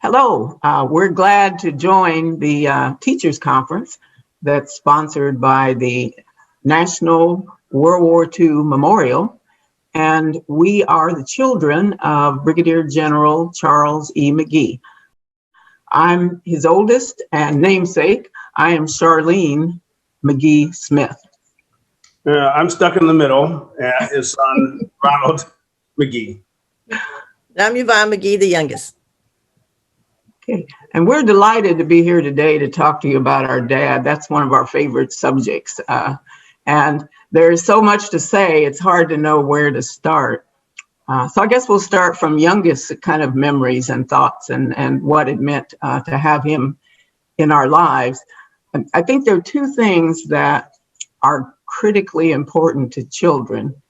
Hello, we're glad to join the Teachers Conference that's sponsored by the National World War II Memorial, and we are the children of Brigadier General Charles E. McGee. I'm his oldest and namesake. I am Charlene McGee Smith. I'm stuck in the middle, his son, Ronald McGee. I'm Yvonne McGee, the youngest. Okay, and we're delighted to be here today to talk to you about our dad. That's one of our favorite subjects. And there's so much to say, it's hard to know where to start. So I guess we'll start from youngest kind of memories and thoughts and what it meant to have him in our lives. And I think there are two things that are critically important to children,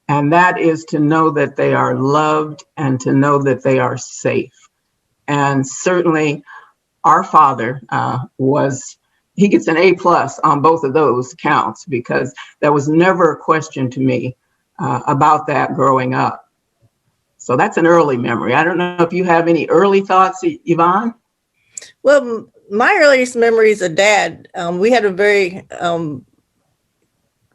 and that is to know that they are loved and to know that they are safe. And certainly our father he gets an A+ on both of those counts, because there was never a question to me about that growing up. So that's an early memory. I don't know if you have any early thoughts, Yvonne? Well, my earliest memories of Dad, we had a very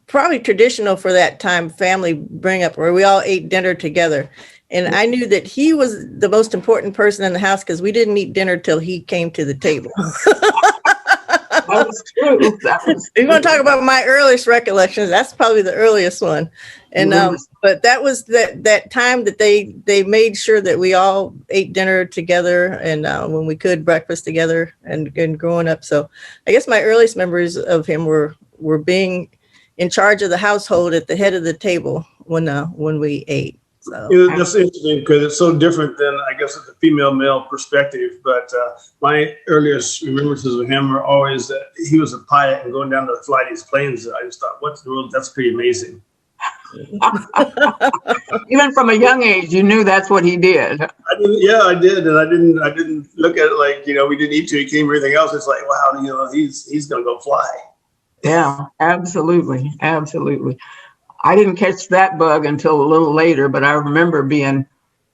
probably traditional for that time family bring up where we all ate dinner together. And I knew that he was the most important person in the house because we didn't eat dinner till he came to the table. That was true. If you want to talk about my earliest recollections, that's probably the earliest one. And but that was that time that they made sure that we all ate dinner together, and when we could, breakfast together and growing up. So I guess my earliest memories of him were being in charge of the household at the head of the table when we ate. So That's interesting because it's so different than, I guess, the female-male perspective. But my earliest remembrances of him are always that he was a pilot and going down to fly these planes. I just thought, what in the world? That's pretty amazing. Even from a young age, you knew that's what he did. I did, and I didn't look at it like we didn't eat till he came. Everything else, it's like, wow, he's gonna go fly. Yeah, absolutely. I didn't catch that bug until a little later, but I remember being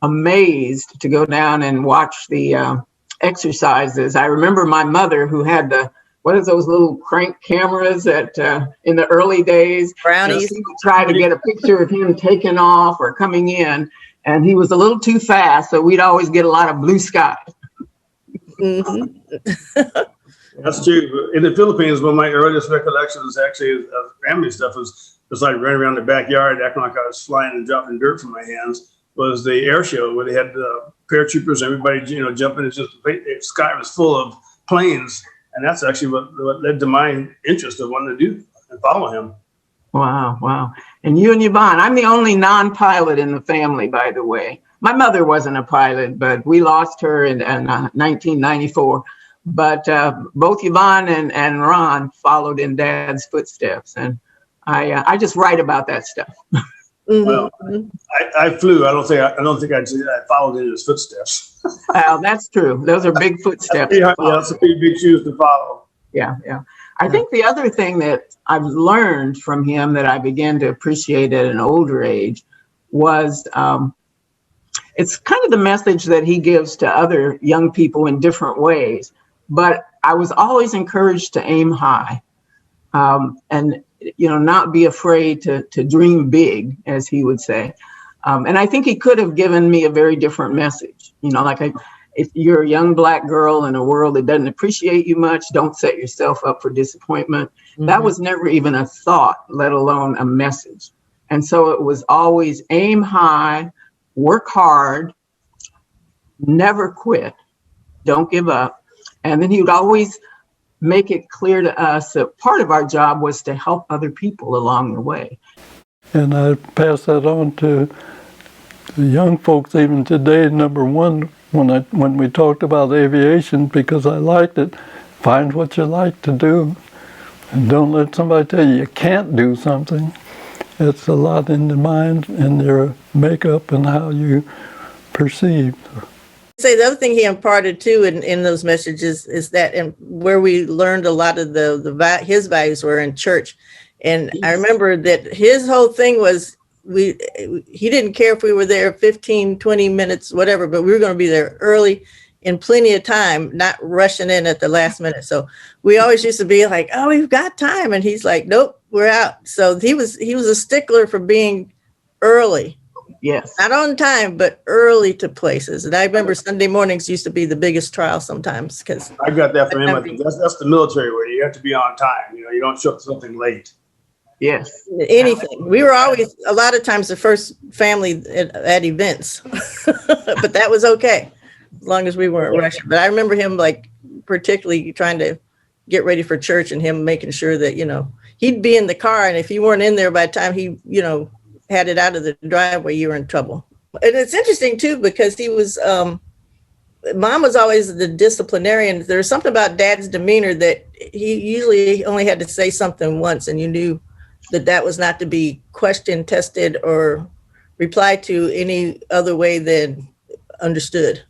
amazed to go down and watch the exercises. I remember my mother, who had those little crank cameras that in the early days, brownies. She would try to get a picture of him taking off or coming in, and he was a little too fast, so we'd always get a lot of blue sky. Mm-hmm. That's true. In the Philippines, one of my earliest recollections actually of family stuff was like running around the backyard acting like I was flying and dropping dirt from my hands. Was the air show where they had paratroopers, everybody jumping. It's just the sky was full of planes, and that's actually what led to my interest of wanting to do and follow him. Wow. And you and Yvonne, I'm the only non-pilot in the family, by the way. My mother wasn't a pilot, but we lost her in 1994. But both Yvonne and Ron followed in Dad's footsteps, and I just write about that stuff. Well, I flew. I don't think I followed in his footsteps. Well, that's true. Those are big footsteps. That's a pretty big shoes to follow. Yeah. I think the other thing that I've learned from him that I began to appreciate at an older age was it's kind of the message that he gives to other young people in different ways. But I was always encouraged to aim high, and not be afraid to dream big, as he would say. And I think he could have given me a very different message. If you're a young Black girl in a world that doesn't appreciate you much, don't set yourself up for disappointment. Mm-hmm. That was never even a thought, let alone a message. And so it was always aim high, work hard, never quit, don't give up. And then he would always make it clear to us that part of our job was to help other people along the way. And I pass that on to the young folks even today. Number one, when we talked about aviation, because I liked it, find what you like to do. And don't let somebody tell you can't do something. It's a lot in the mind and your makeup and how you perceive. Say the other thing he imparted too in those messages is that, and where we learned a lot of his values were in church. And I remember that his whole thing was he didn't care if we were there 15, 20 minutes, whatever, but we were going to be there early in plenty of time, not rushing in at the last minute. So we always used to be like, oh, we've got time. And he's like, nope, we're out. So he was a stickler for being early. Yes. Not on time, but early to places. And I remember Sunday mornings used to be the biggest trial sometimes because I got that from him. I think that's the military way. You have to be on time. You know, you don't show up to something late. Yes. anything. We were always a lot of times the first family at events, but that was okay as long as we weren't rushing. But I remember him like particularly trying to get ready for church and him making sure that, you know, he'd be in the car. And if you weren't in there by the time he, you know, had it out of the driveway, you were in trouble. And it's interesting too, because he was, Mom was always the disciplinarian. There's something about Dad's demeanor that he usually only had to say something once and you knew that that was not to be questioned, tested, or replied to any other way than understood.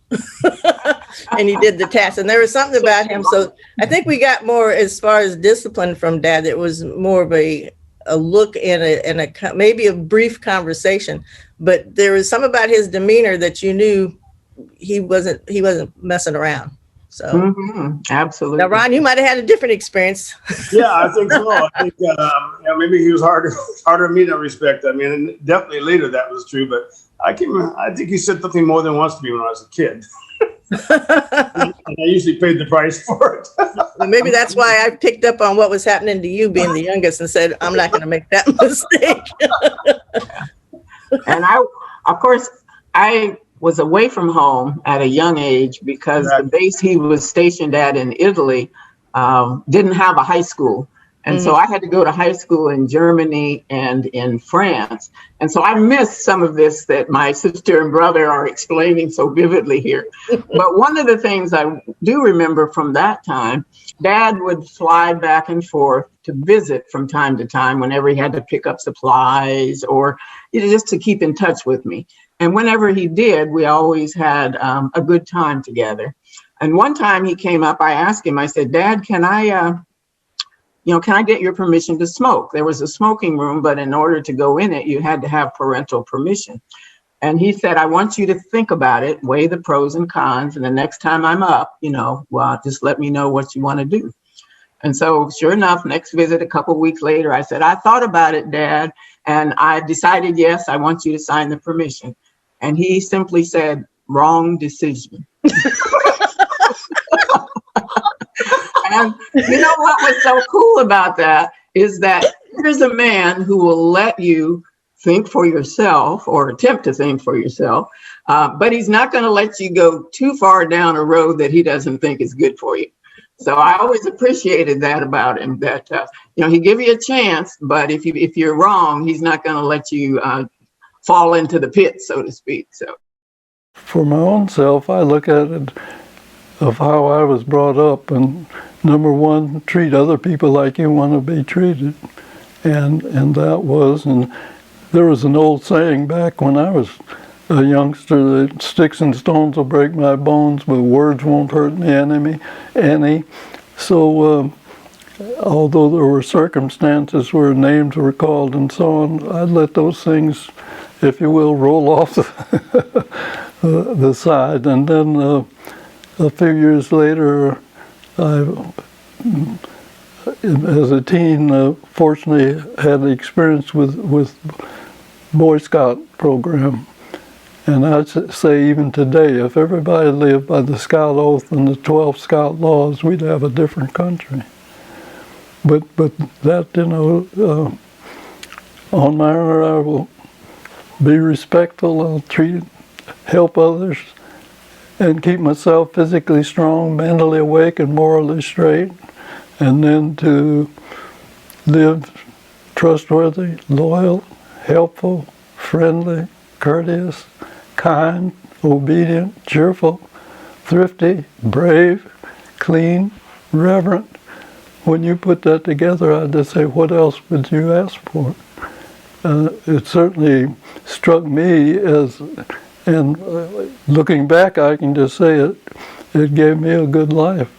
And he did the task. And there was something about him. So I think we got more as far as discipline from Dad. It was more of a look and a maybe a brief conversation. But there was something about his demeanor that you knew he wasn't messing around. So absolutely. Now, Ron, you might have had a different experience. Yeah, I think so. I think you know, maybe he was harder on me in that respect. I mean, and definitely later that was true, but I think he said something more than once to me when I was a kid. And I usually paid the price for it. Maybe that's why I picked up on what was happening to you being the youngest and said, I'm not going to make that mistake. And of course, I was away from home at a young age because the base he was stationed at in Italy didn't have a high school. And so I had to go to high school in Germany and in France. And so I missed some of this that my sister and brother are explaining so vividly here. But one of the things I do remember from that time, Dad would fly back and forth to visit from time to time whenever he had to pick up supplies or just to keep in touch with me. And whenever he did, we always had a good time together. And one time he came up, I asked him, I said, Dad, can I get your permission to smoke? There was a smoking room, but in order to go in it, you had to have parental permission. And he said, I want you to think about it, weigh the pros and cons. And the next time I'm up, just let me know what you want to do. And so sure enough, next visit, a couple of weeks later, I said, I thought about it, Dad, and I decided, yes, I want you to sign the permission. And he simply said, wrong decision. And you know what was so cool about that is that here's a man who will let you think for yourself or attempt to think for yourself, but he's not going to let you go too far down a road that he doesn't think is good for you. So I always appreciated that about him, that he give you a chance, but if you're wrong, he's not going to let you fall into the pit, so to speak. So for my own self, I look at it of how I was brought up, and number one, treat other people like you want to be treated, and that was, and there was an old saying back when I was a youngster that sticks and stones will break my bones, but words won't hurt any. So although there were circumstances where names were called and so on, I'd let those things, if you will, roll off the side. And then a few years later, as a teen, fortunately had experience with Boy Scout program. And I'd say even today, if everybody lived by the Scout Oath and the 12 Scout Laws, we'd have a different country. But that, on my honor, I will be respectful, I'll help others, and keep myself physically strong, mentally awake, and morally straight, and then to live trustworthy, loyal, helpful, friendly, courteous, kind, obedient, cheerful, thrifty, brave, clean, reverent. When you put that together, I just say, what else would you ask for? It certainly struck me as, and looking back, I can just say it gave me a good life.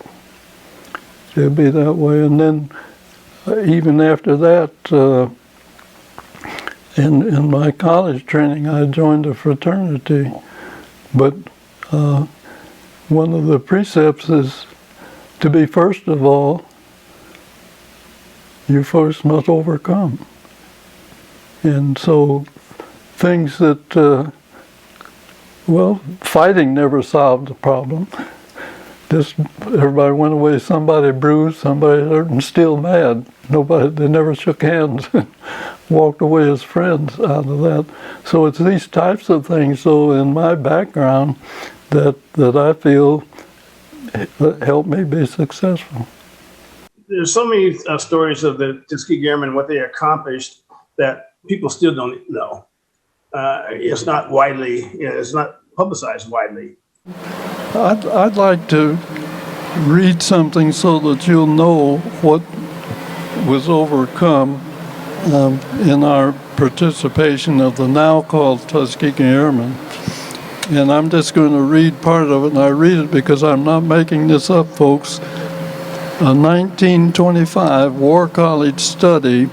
It'd be that way. And then even after that, in my college training, I joined a fraternity, but one of the precepts is to be first of all, you first must overcome. And so things that, fighting never solved the problem. Just everybody went away, somebody bruised, somebody hurt, and still mad. They never shook hands and walked away as friends out of that. So it's these types of things, though, in my background that I feel helped me be successful. There's so many stories of the Tuskegee Airmen, what they accomplished, that people still don't know. It's not publicized widely. I'd like to read something so that you'll know what was overcome in our participation of the now called Tuskegee Airmen. And I'm just going to read part of it, and I read it because I'm not making this up, folks. A 1925 War College study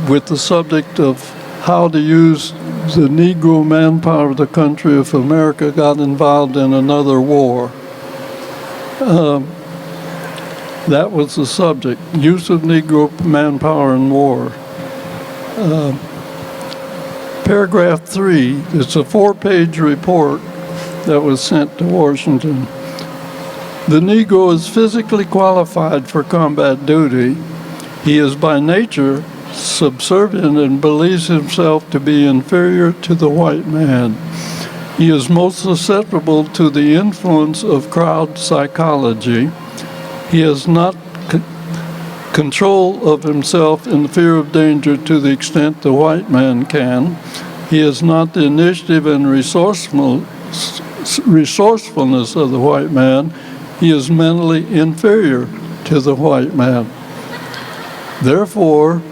with the subject of how to use the Negro manpower of the country if America got involved in another war. That was the subject, use of Negro manpower in war. Paragraph 3, it's a 4-page report that was sent to Washington. The Negro is physically qualified for combat duty. He is by nature subservient and believes himself to be inferior to the white man. He is most susceptible to the influence of crowd psychology. He has not control of himself in fear of danger to the extent the white man can. He has not the initiative and resourcefulness of the white man. He is mentally inferior to the white man. Therefore,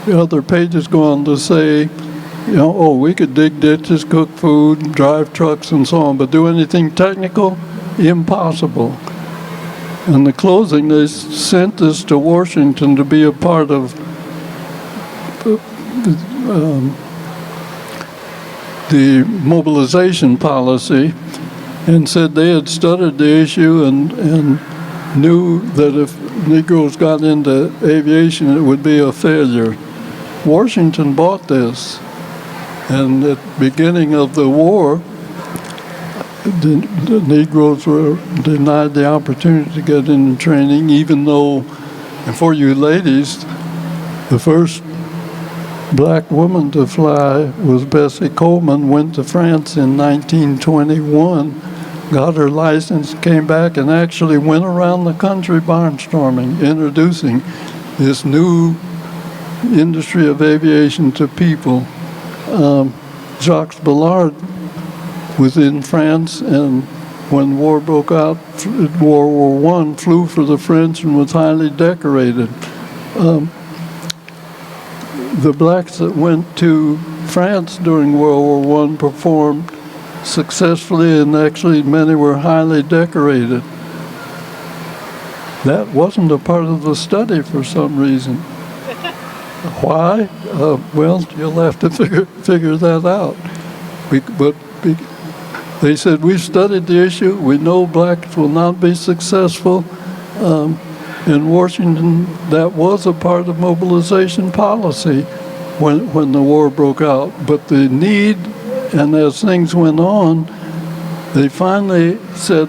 the other pages go on to say, we could dig ditches, cook food, drive trucks, and so on, but do anything technical? Impossible. In the closing, they sent this to Washington to be a part of the mobilization policy, and said they had studied the issue and knew that if Negroes got into aviation, it would be a failure. Washington bought this, and at the beginning of the war, the Negroes were denied the opportunity to get into training, even though, and for you ladies, the first black woman to fly was Bessie Coleman, went to France in 1921, got her license, came back, and actually went around the country barnstorming, introducing this new industry of aviation to people. Jacques Ballard was in France, and when war broke out, World War I, flew for the French and was highly decorated. The blacks that went to France during World War I performed successfully, and actually many were highly decorated. That wasn't a part of the study for some reason. Why? Well, you'll have to figure that out. They said, we've studied the issue, we know blacks will not be successful. In Washington, that was a part of mobilization policy when the war broke out. But the need, and as things went on, they finally said,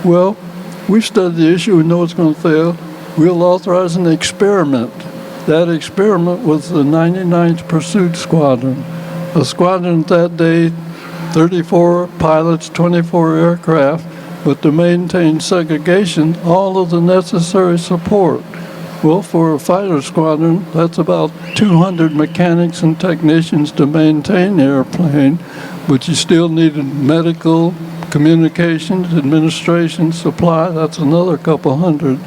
well, we've studied the issue, we know it's going to fail, we'll authorize an experiment. That experiment was the 99th Pursuit Squadron. A squadron that day, 34 pilots, 24 aircraft, but to maintain segregation, all of the necessary support. Well, for a fighter squadron, that's about 200 mechanics and technicians to maintain the airplane, but you still needed medical, communications, administration, supply, that's another couple hundred.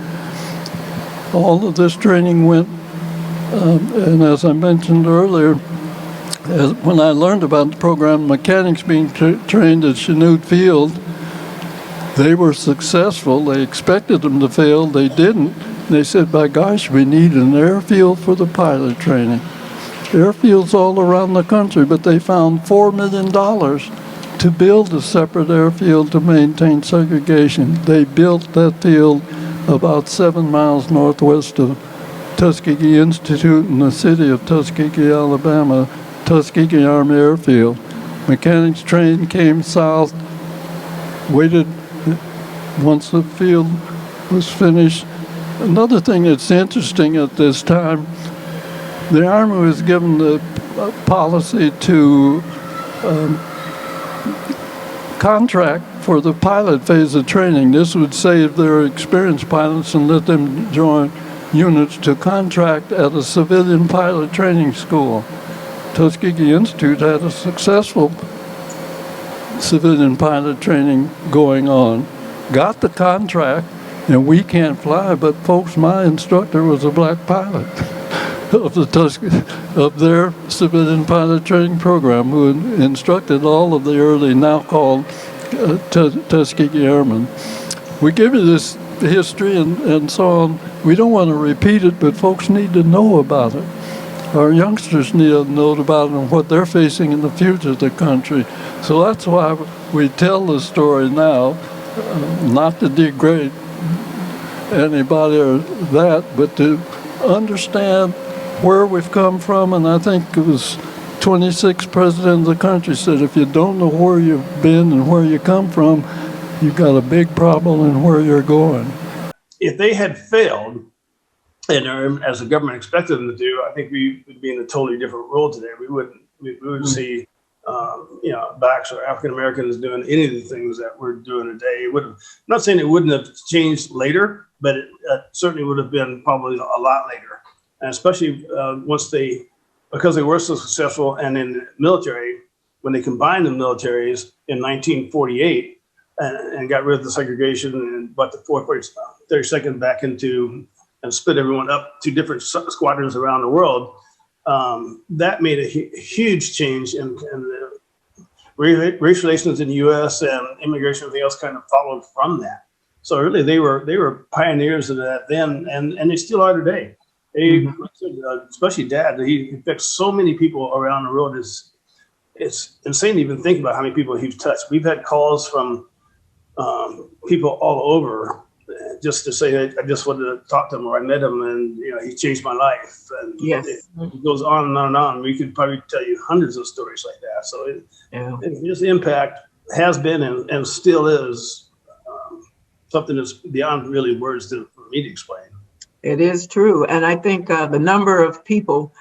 All of this training went, and as I mentioned earlier, when I learned about the program, mechanics being trained at Chanute Field, they were successful. They expected them to fail. They didn't. They said, by gosh, we need an airfield for the pilot training. Airfields all around the country, but they found $4 million to build a separate airfield to maintain segregation. They built that field about 7 miles northwest of Tuskegee Institute in the city of Tuskegee, Alabama, Tuskegee Army Airfield. Mechanics train came south, waited once the field was finished. Another thing that's interesting at this time, the Army was given the policy to contract for the pilot phase of training. This would save their experienced pilots and let them join units to contract at a civilian pilot training school. Tuskegee Institute had a successful civilian pilot training going on, got the contract, and we can't fly, but folks, my instructor was a black pilot of their civilian pilot training program, who instructed all of the early, now called Tuskegee Airmen. We give you this history and so on. We don't want to repeat it, but folks need to know about it. Our youngsters need to know about it and what they're facing in the future of the country. So that's why we tell the story now, not to degrade anybody or that, but to understand where we've come from. And I think it was 26th president of the country said, if you don't know where you've been and where you come from, you've got a big problem in where you're going. If they had failed, and as the government expected them to do, I think we would be in a totally different world today. We wouldn't see, blacks or African Americans doing any of the things that we're doing today. It would have, I'm not saying it wouldn't have changed later, but it certainly would have been probably a lot later. And especially because they were so successful, and in the military, when they combined the militaries in 1948 and got rid of the segregation and brought the 32nd back into and split everyone up to different squadrons around the world, that made a huge change in the race relations in the U.S. and immigration and everything else kind of followed from that. So really, they were pioneers of that then, and they still are today. They, especially Dad, he affects so many people around the world. It's insane to even think about how many people he's touched. We've had calls from people all over just to say, I just wanted to talk to him, or I met him, and he changed my life. And Yes. it goes on and on and on. We could probably tell you hundreds of stories like that. So his impact has been and still is something that's beyond really words for me to explain. It is true. And I think the number of people,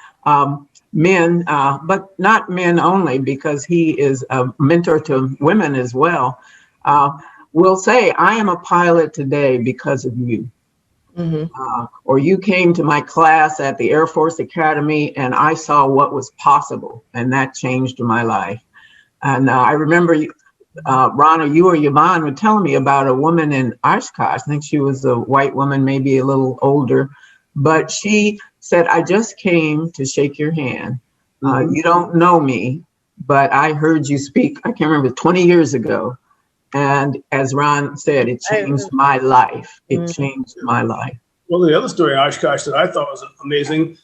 men, but not men only, because he is a mentor to women as well, will say, I am a pilot today because of you. Or you came to my class at the Air Force Academy and I saw what was possible, and that changed my life. And I remember Ronald, you or Yvonne were telling me about a woman in Oshkosh. I think she was a white woman, maybe a little older, but she said, I just came to shake your hand. You don't know me, but I heard you speak, I can't remember, 20 years ago. And as Ron said, it changed my life. It changed my life. Well, the other story in Oshkosh that I thought was amazing,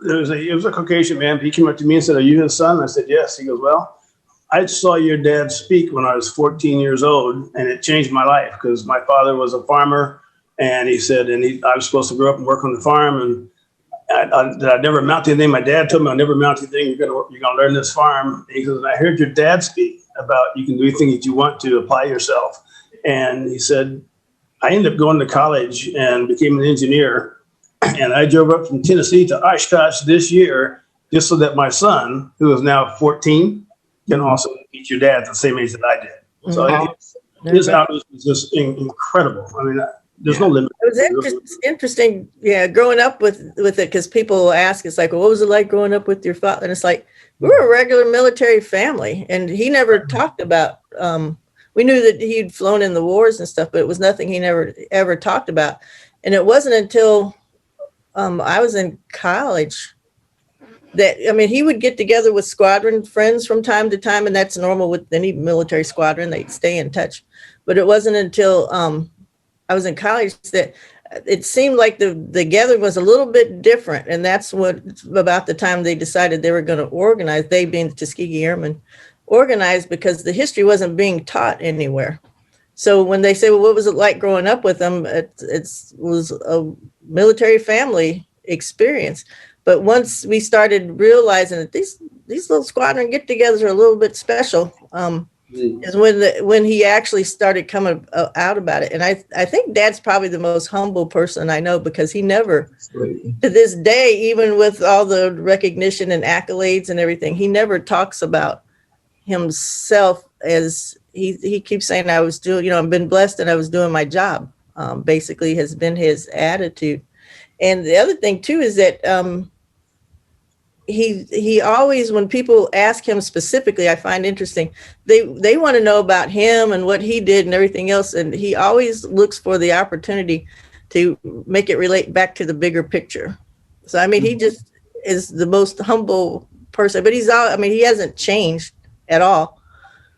it was a Caucasian man. He came up to me and said, are you his son? I said, yes. He goes, well, I saw your dad speak when I was 14 years old, and it changed my life because my father was a farmer, and he said, I was supposed to grow up and work on the farm, and I never amount to anything. My dad told me I'll never amount to anything. You're gonna learn this farm. And he goes, I heard your dad speak about you can do anything that you want to apply yourself. And he said, I ended up going to college and became an engineer, and I drove up from Tennessee to Oshkosh this year just so that my son, who is now 14, can also meet your dad at the same age that I did. So his outreach was just incredible. I mean, there's no limit. It was interesting, growing up with it, because people ask, it's like, well, what was it like growing up with your father? And it's like, we were a regular military family, and he never talked about, we knew that he'd flown in the wars and stuff, but it was nothing he never ever talked about. And it wasn't until I was in college that, he would get together with squadron friends from time to time, and that's normal with any military squadron, they'd stay in touch. But it wasn't until I was in college that it seemed like the gathering was a little bit different. And that's about the time they decided they were going to organize, they being the Tuskegee Airmen, organized because the history wasn't being taught anywhere. So when they say, well, what was it like growing up with them? It was a military family experience. But once we started realizing that these little squadron get-togethers are a little bit special, is when he actually started coming out about it. And I think Dad's probably the most humble person I know, because he never, to this day, even with all the recognition and accolades and everything, he never talks about himself as he keeps saying, I was doing, I've been blessed and I was doing my job, basically has been his attitude. And the other thing too is that he always, when people ask him specifically, I find interesting, they want to know about him and what he did and everything else. And he always looks for the opportunity to make it relate back to the bigger picture. So, I mean, he just is the most humble person, but he hasn't changed at all.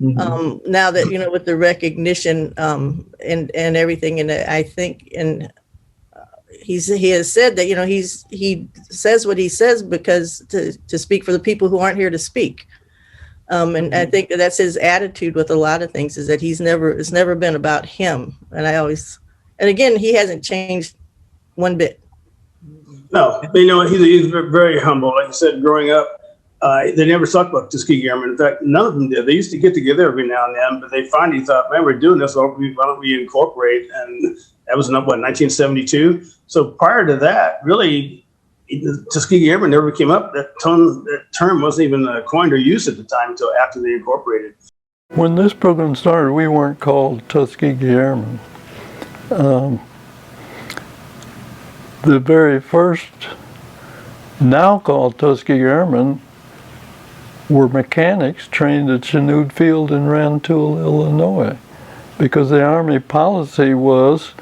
Mm-hmm. Now that, with the recognition and everything. And I think, and he has said that, he says what he says because to speak for the people who aren't here to speak. And I think that's his attitude with a lot of things, is that it's never been about him. And again, he hasn't changed one bit. No, he's very humble. Like I said, growing up, they never talked about Tuskegee Airmen. In fact, none of them did. They used to get together every now and then, but they finally thought, man, we're doing this, why don't we incorporate? And that was 1972. So prior to that, really, the Tuskegee Airmen never came up. That term wasn't even coined or used at the time until after they incorporated. When this program started, we weren't called Tuskegee Airmen. The very first, now called Tuskegee Airmen, were mechanics trained at Chanute Field in Rantoul, Illinois, because the Army policy was,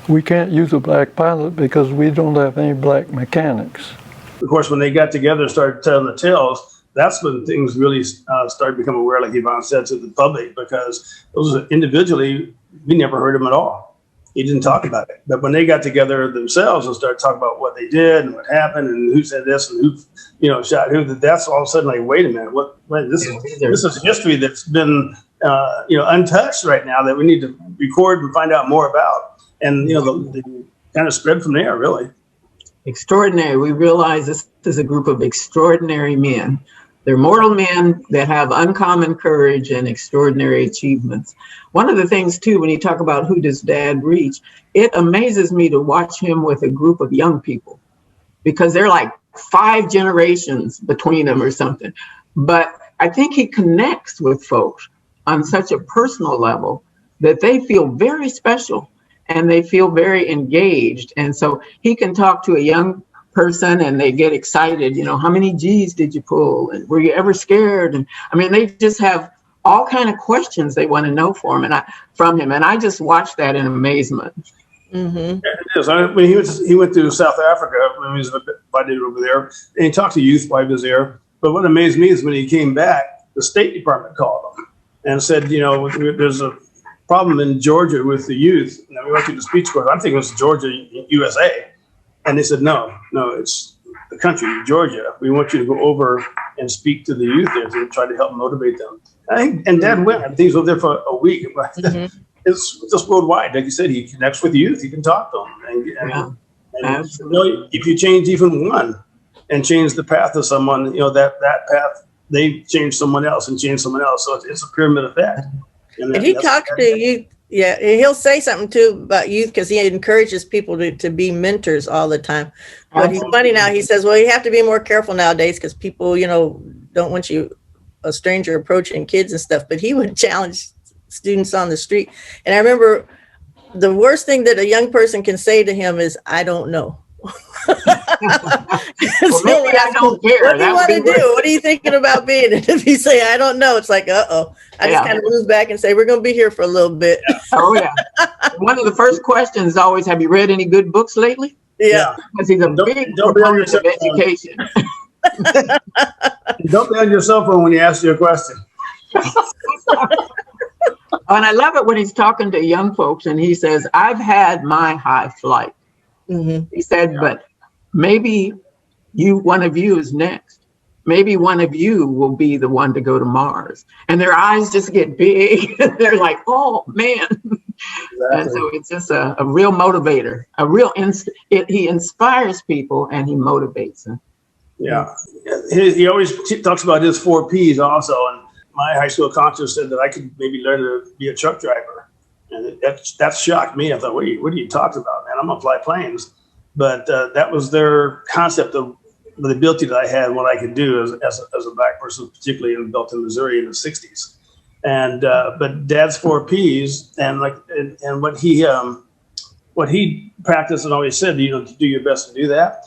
we can't use a black pilot because we don't have any black mechanics. Of course, when they got together and started telling the tales, that's when things really started to become aware, like Yvonne said, to the public, because those individually, we never heard them at all. He didn't talk about it. But when they got together themselves and started talking about what they did and what happened and who said this and who, shot who, that's all of a sudden like, wait a minute, this is history that's been, untouched right now that we need to record and find out more about. And, the kind of spread from there, really. Extraordinary. We realize this is a group of extraordinary men. They're mortal men that have uncommon courage and extraordinary achievements. One of the things, too, when you talk about who does Dad reach, it amazes me to watch him with a group of young people, because they're like 5 generations between them or something. But I think he connects with folks on such a personal level that they feel very special and they feel very engaged. And so he can talk to a young person and they get excited, how many G's did you pull? And were you ever scared? And they just have all kind of questions they want to know from him. And I just watched that in amazement. Mm-hmm. It is. When he went to South Africa when he was invited over there, and he talked to youth while he was there. But what amazed me is when he came back, the State Department called him and said, there's a problem in Georgia with the youth. And we went through the speech course. I'm thinking it was Georgia, USA. And they said, no, it's the country, Georgia. We want you to go over and speak to the youth there to try to help motivate them. And Dad went. I think he was over there for a week. Mm-hmm. It's just worldwide. Like you said, he connects with youth. He can talk to them. And if you change even one and change the path of someone, that path, they change someone else and change someone else. So it's a pyramid effect. And he talks to youth. Yeah, he'll say something too about youth because he encourages people to be mentors all the time. But he's funny now. He says, well, you have to be more careful nowadays because people, don't want a stranger approaching kids and stuff. But he would challenge students on the street. And I remember the worst thing that a young person can say to him is, I don't know. Well, maybe I don't care. What do you want to do? What are you thinking about being? And if you say, I don't know, it's like, uh-oh. I just kind of move back and say, we're going to be here for a little bit. Oh, yeah. One of the first questions is always, have you read any good books lately? Yeah. Because he's a big proponent of education. Don't be on your cell phone when you ask you a question. And I love it when he's talking to young folks and he says, I've had my high flight. Mm-hmm. He said, but maybe one of you is next. maybe one of you will be the one to go to Mars. And their eyes just get big. They're like, oh man. And so it's just a real motivator, he inspires people and he motivates them. Yeah. He always talks about his 4 Ps also. And my high school counselor said that I could maybe learn to be a truck driver. And that shocked me. I thought, what are you talking about, man? I'm going to fly planes. But that was their concept of the ability that I had, what I could do as a black person, particularly in Belton, Missouri in the 60s. And but Dad's 4 Ps and what he practiced and always said, to do your best to do that.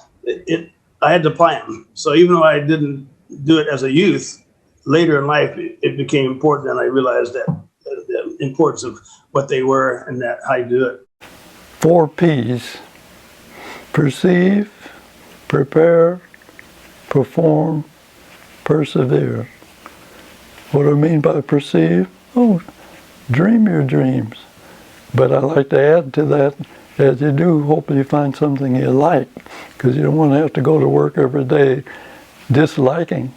I had to plan. So even though I didn't do it as a youth, later in life it became important, and I realized that the importance of what they were and that how you do it. 4 Ps: perceive, prepare, perform, persevere. What do I mean by perceive? Oh, dream your dreams. But I like to add to that, as you do, hopefully you find something you like, because you don't want to have to go to work every day disliking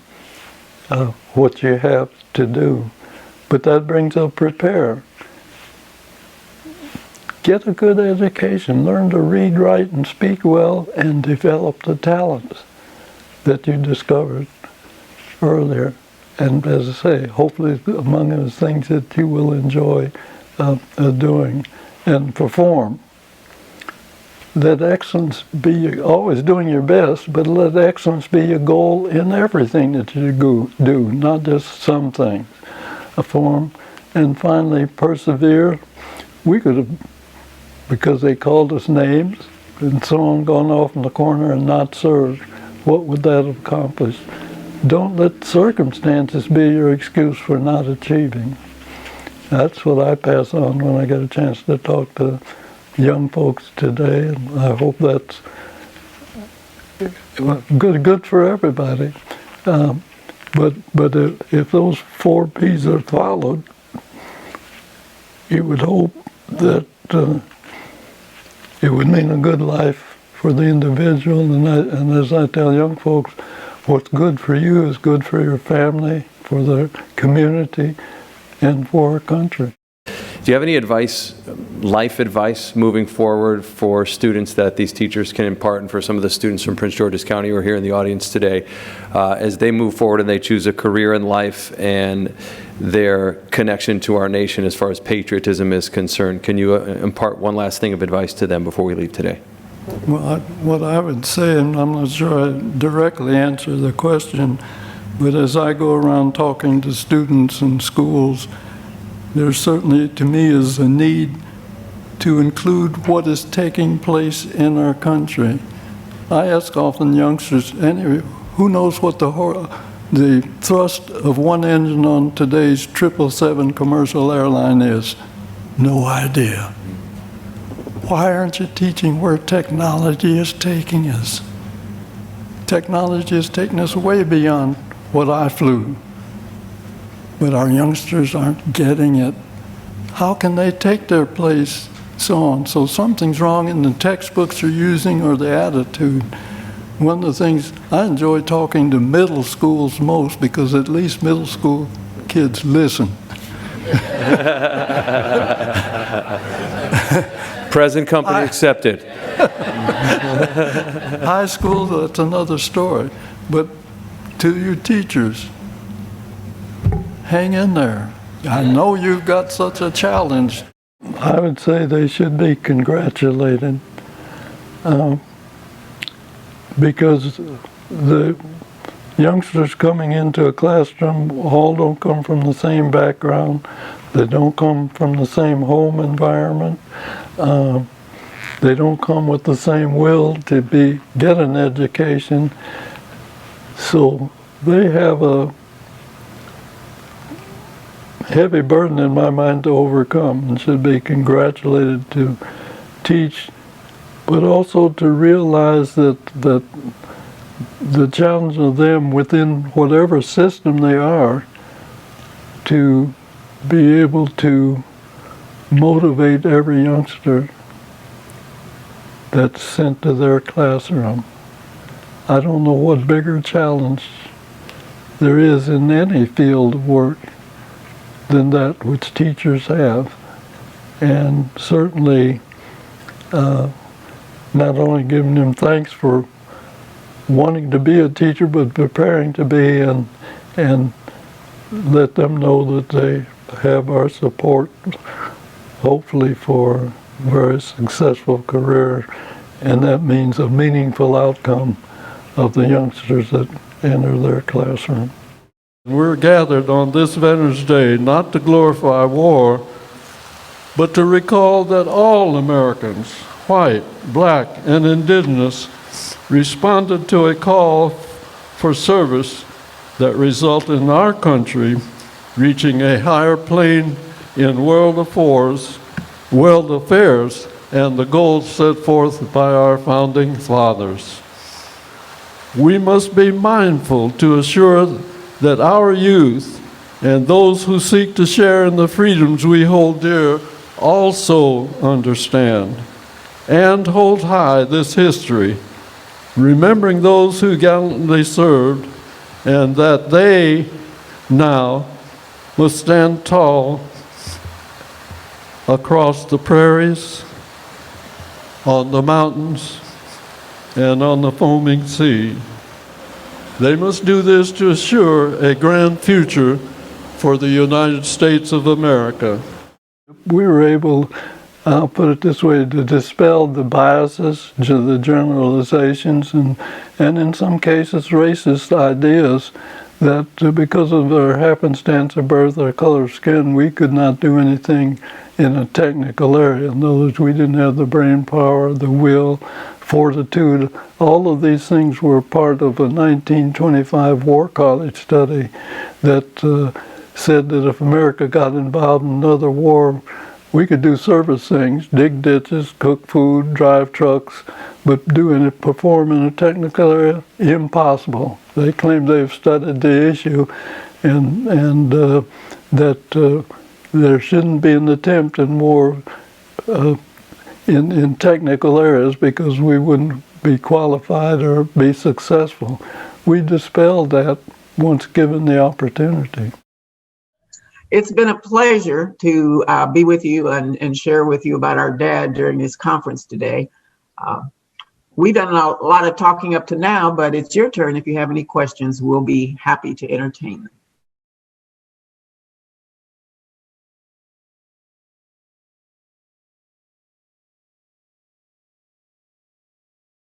what you have to do. But that brings up prepare. Get a good education, learn to read, write, and speak well, and develop the talents that you discovered earlier. And as I say, hopefully among those things that you will enjoy doing. And perform. Let excellence be always doing your best, but let excellence be your goal in everything that you do, not just some things. Perform. And finally, persevere. We could have, because they called us names, and someone gone off in the corner and not served. What would that have accomplished? Don't let circumstances be your excuse for not achieving. That's what I pass on when I get a chance to talk to young folks today, and I hope that's good for everybody. But if those 4 Ps are followed, you would hope that it would mean a good life for the individual. And as I tell young folks, what's good for you is good for your family, for the community, and for our country. Do you have any advice, life advice, moving forward for students that these teachers can impart, and for some of the students from Prince George's County who are here in the audience today, as they move forward and they choose a career in life and their connection to our nation as far as patriotism is concerned? Can you impart one last thing of advice to them before we leave today? Well, what I would say, and I'm not sure I directly answer the question, but as I go around talking to students in schools, there certainly, to me, is a need to include what is taking place in our country. I ask often youngsters, who knows what the thrust of one engine on today's 777 commercial airline is? No idea. Why aren't you teaching where technology is taking us? Technology is taking us way beyond what I flew. But our youngsters aren't getting it. How can they take their place? So on. So something's wrong in the textbooks they're using or the attitude. One of the things I enjoy talking to middle schools most, because at least middle school kids listen. Present company accepted. High school, that's another story. But to you teachers, hang in there. I know you've got such a challenge. I would say they should be congratulated because the youngsters coming into a classroom all don't come from the same background. They don't come from the same home environment. They don't come with the same will to get an education. So they have a heavy burden in my mind to overcome, and should be congratulated to teach, but also to realize that the challenge of them within whatever system they are, to be able to motivate every youngster that's sent to their classroom. I don't know what bigger challenge there is in any field of work than that which teachers have. And certainly not only giving them thanks for wanting to be a teacher, but preparing to be, and let them know that they have our support, hopefully for a very successful career, and that means a meaningful outcome of the youngsters that enter their classroom. We're gathered on this Veterans Day not to glorify war, but to recall that all Americans, white, black, and indigenous, responded to a call for service that resulted in our country reaching a higher plane in world affairs, and the goals set forth by our founding fathers. We must be mindful to assure that our youth and those who seek to share in the freedoms we hold dear also understand and hold high this history, remembering those who gallantly served, and that they now must stand tall across the prairies, on the mountains, and on the foaming sea. They must do this to assure a grand future for the United States of America. We were able, I'll put it this way, to dispel the biases, the generalizations, and in some cases racist ideas that because of their happenstance of birth or color of skin, we could not do anything in a technical area. In other words, we didn't have the brain power, the will, fortitude. All of these things were part of a 1925 War College study that said that if America got involved in another war, we could do service things, dig ditches, cook food, drive trucks, but perform in a technical area, impossible. They claim they've studied the issue and that there shouldn't be an attempt in war in technical areas because we wouldn't be qualified or be successful. We dispelled that once given the opportunity. It's been a pleasure to be with you and share with you about our dad during this conference today. We've done a lot of talking up to now, but it's your turn. If you have any questions, we'll be happy to entertain them.